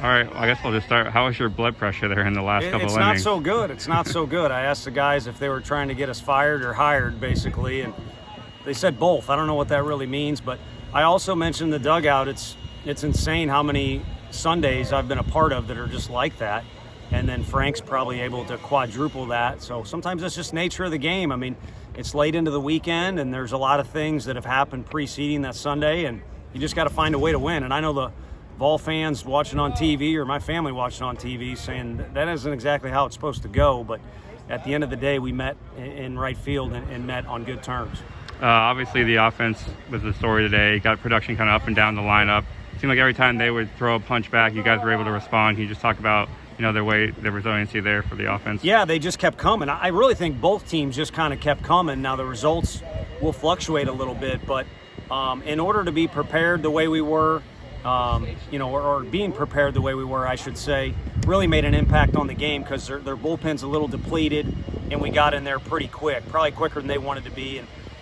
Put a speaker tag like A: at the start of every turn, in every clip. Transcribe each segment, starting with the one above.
A: All right, well, I guess we'll just start. How was your blood pressure there in the last couple
B: It's
A: innings?
B: not so good. It's not so good. I asked the guys if they were trying to get us fired or hired, basically, and they said both. I don't know what that really means, but I also mentioned the dugout. It's insane how many Sundays I've been a part of that are just like that, and then Frank's probably able to quadruple that. So sometimes it's just nature of the game. I mean, it's late into the weekend, and there's a lot of things that have happened preceding that Sunday, and you just got to find a way to win. And I know the Vol fans watching on TV, or my family watching on TV, saying that isn't exactly how it's supposed to go, but at the end of the day, we met in right field and met on good terms.
A: Obviously, the offense was the story today. Got production kind of up and down the lineup. It seemed like every time they would throw a punch back, you guys were able to respond. Can you just talk about their resiliency there for the offense?
B: Yeah, they just kept coming. I really think both teams just kind of kept coming. Now the results will fluctuate a little bit, but in order to be prepared the way we were, or being prepared the way we were, I should say, really made an impact on the game because their bullpen's a little depleted, and we got in there pretty quick, probably quicker than they wanted to be.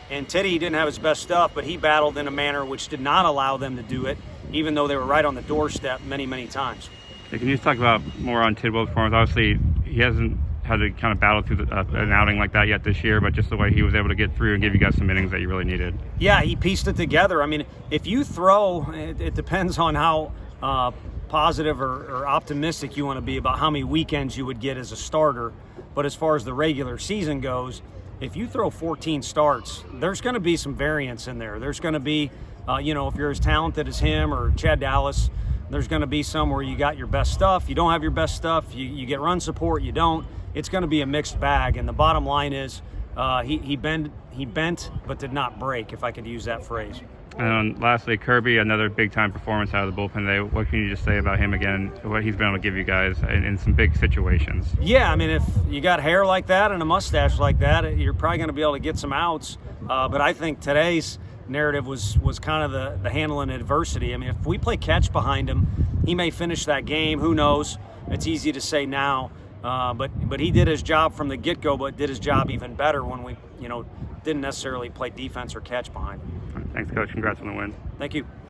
B: And Teddy didn't have his best stuff, but he battled in a manner which did not allow them to do it, even though they were right on the doorstep many, many times.
A: Hey, can you just talk about more on Tidwell's performance? Obviously, he hasn't had to kind of battle through an outing like that yet this year, but just the way he was able to get through and give you guys some innings that you really needed.
B: Yeah, he pieced it together. I mean, if you throw, it depends on how positive or optimistic you want to be about how many weekends you would get as a starter. But as far as the regular season goes, if you throw 14 starts, there's going to be some variance in there. There's going to be, if you're as talented as him or Chad Dallas, there's going to be some where you got your best stuff, you don't have your best stuff, you get run support, you don't. It's going to be a mixed bag, and the bottom line is he bent but did not break, if I could use that phrase.
A: And lastly, Kirby, another big-time performance out of the bullpen today. What can you just say about him again, what he's been able to give you guys in some big situations?
B: Yeah, I mean, if you got hair like that and a mustache like that, you're probably going to be able to get some outs. But I think today's narrative was kind of the handling adversity. I mean, if we play catch behind him, he may finish that game. Who knows? It's easy to say now. But he did his job from the get-go, but did his job even better when we, didn't necessarily play defense or catch behind him.
A: Thanks, Coach. Congrats on the win.
B: Thank you.